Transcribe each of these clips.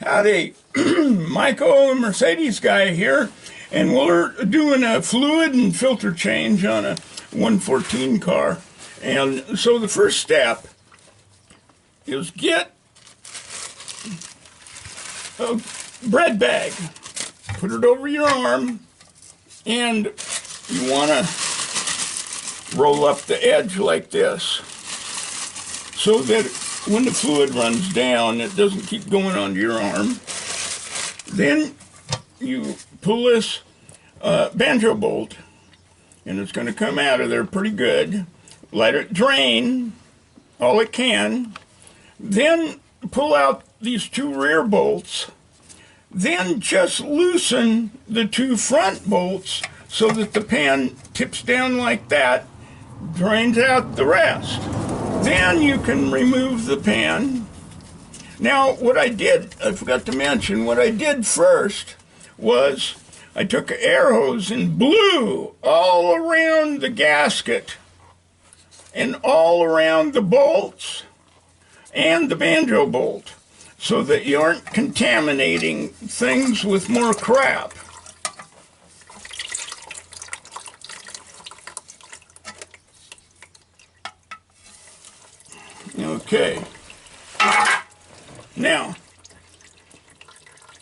Howdy, Michael, Mercedes guy here, and we're doing a fluid and filter change on a 114 car. And so the first step is get a bread bag, put it over your arm, and you want to roll up the edge like this so that when the fluid runs down, it doesn't keep going onto your arm. Then you pull this banjo bolt, and it's going to come out of there pretty good. Let it drain all it can. Then pull out these two rear bolts. Then just loosen the two front bolts so that the pan tips down like that, drains out the rest. Then you can remove the pan. Now, what I did, I forgot to mention, what I did first was I took an air hose and blew all around the gasket and all around the bolts and the banjo bolt so that you aren't contaminating things with more crap. Okay, now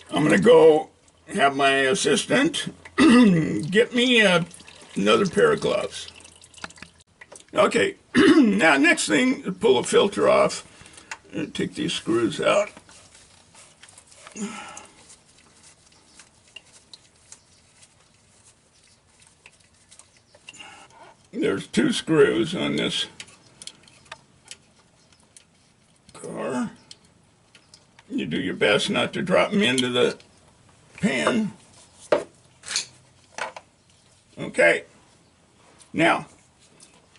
I'm going to go have my assistant get me another pair of gloves. Okay, now next thing, pull a filter off and take these screws out. There's two screws on this car. You do your best not to drop them into the pan. Okay. Now,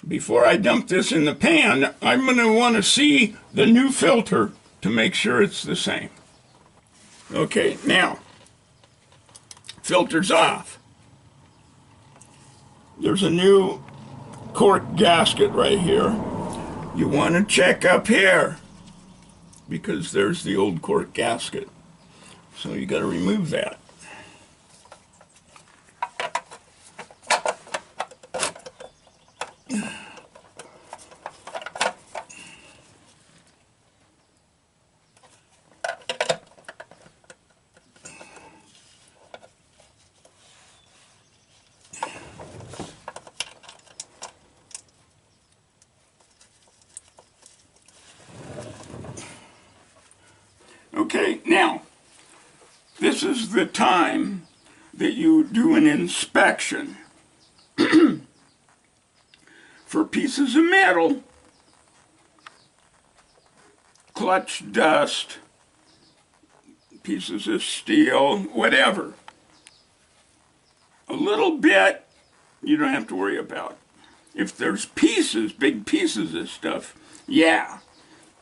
before I dump this in the pan, I'm going to want to see the new filter to make sure it's the same. Okay, now, filter's off. There's a new cork gasket right here. You want to check up here, because there's the old cork gasket. So you got to remove that. Okay, now, this is the time that you do an inspection for pieces of metal, clutch dust, pieces of steel, whatever. A little bit, you don't have to worry about. If there's pieces, big pieces of stuff, yeah,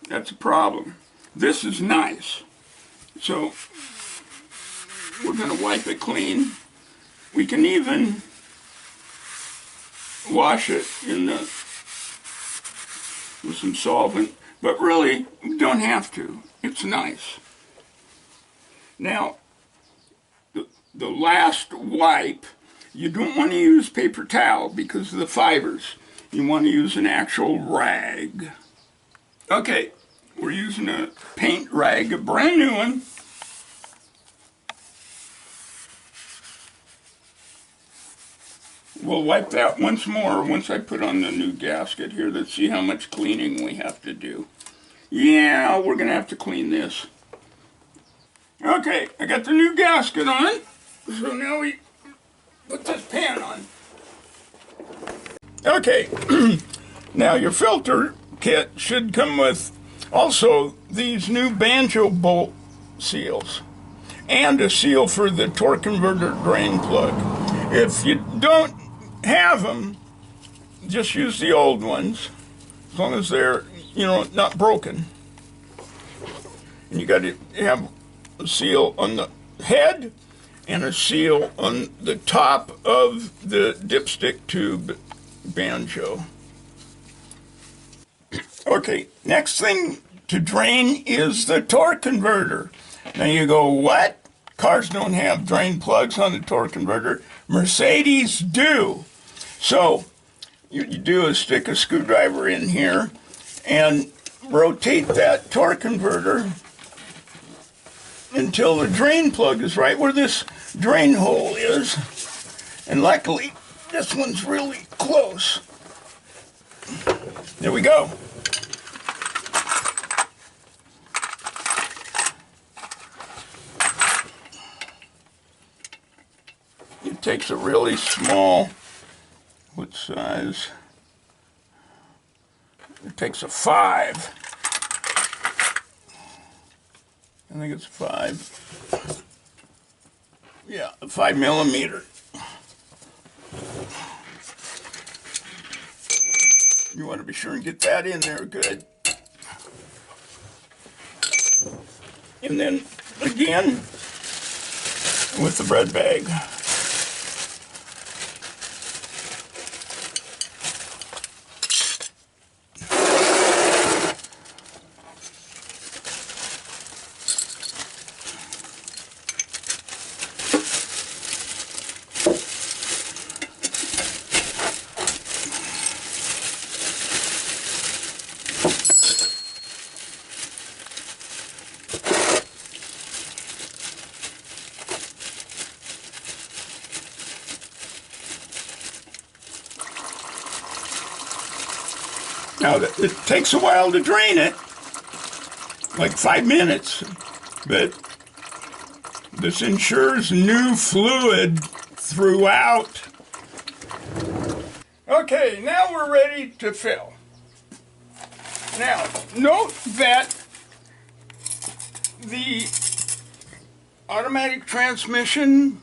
that's a problem. This is nice. So we're going to wipe it clean. We can even wash it in with some solvent, but really, we don't have to. It's nice. Now, the last wipe, you don't want to use paper towel because of the fibers. You want to use an actual rag. Okay. We're using a paint rag, a brand new one. We'll wipe that once more once I put on the new gasket here. Let's see how much cleaning we have to do. Yeah, we're going to have to clean this. Okay, I got the new gasket on. So now we put this pan on. Okay, now your filter kit should come with also these new banjo bolt seals and a seal for the torque converter drain plug. If you don't have them, just use the old ones as long as they're, not broken. And you got to have a seal on the head and a seal on the top of the dipstick tube banjo. Okay, next thing to drain is the torque converter. Now you go, what? Cars don't have drain plugs on the torque converter. Mercedes do. So you do is stick a screwdriver in here and rotate that torque converter until the drain plug is right where this drain hole is. And luckily, this one's really close. There we go. It takes a really small, what size? It takes a 5. I think it's 5. Yeah, a 5 millimeter. You want to be sure and get that in there good. And then again with the bread bag. Now, it takes a while to drain it, like 5 minutes, but this ensures new fluid throughout. Okay, now we're ready to fill. Now, note that the automatic transmission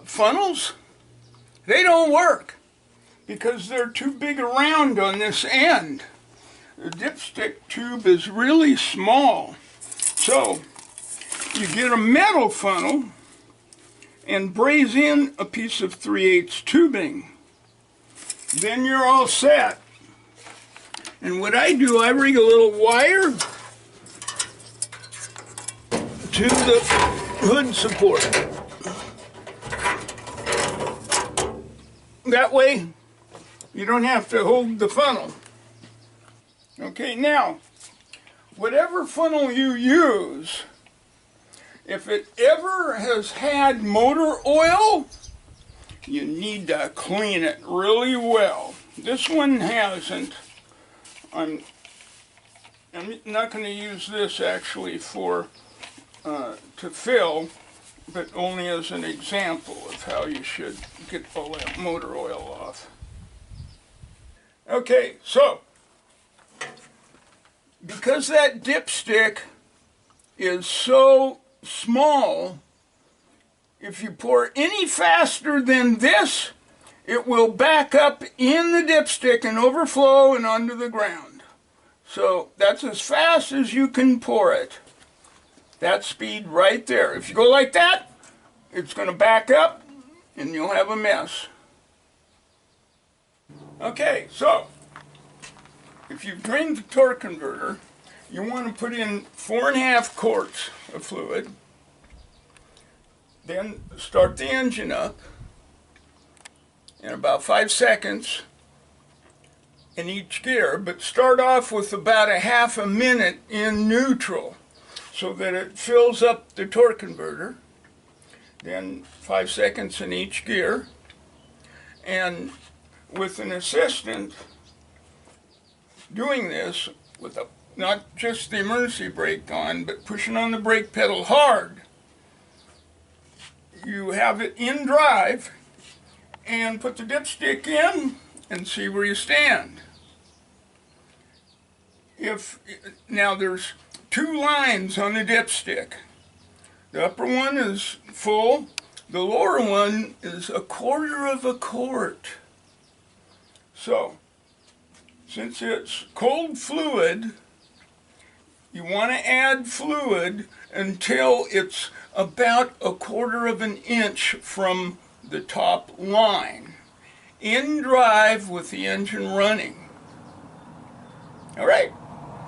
funnels, they don't work, because they're too big around on this end. The dipstick tube is really small. So you get a metal funnel and braze in a piece of 3/8 tubing. Then you're all set. And what I do, I rig a little wire to the hood support. That way, you don't have to hold the funnel. Okay, now, whatever funnel you use, if it ever has had motor oil, you need to clean it really well. This one hasn't. I'm not going to use this actually for to fill, but only as an example of how you should get all that motor oil off. Okay, so because that dipstick is so small, if you pour any faster than this, it will back up in the dipstick and overflow and onto the ground. So that's as fast as you can pour it. That speed right there. If you go like that, it's going to back up and you'll have a mess. Okay, so if you've drained the torque converter, you want to put in 4.5 quarts of fluid. Then start the engine up in about 5 seconds in each gear, but start off with about a half a minute in neutral so that it fills up the torque converter. Then 5 seconds in each gear, and with an assistant doing this with not just the emergency brake on, but pushing on the brake pedal hard, you have it in drive, and put the dipstick in and see where you stand. Now there's 2 lines on the dipstick. The upper one is full, the lower one is 1/4 quart. So, since it's cold fluid, you want to add fluid until it's about 1/4 inch from the top line, in drive with the engine running. All right.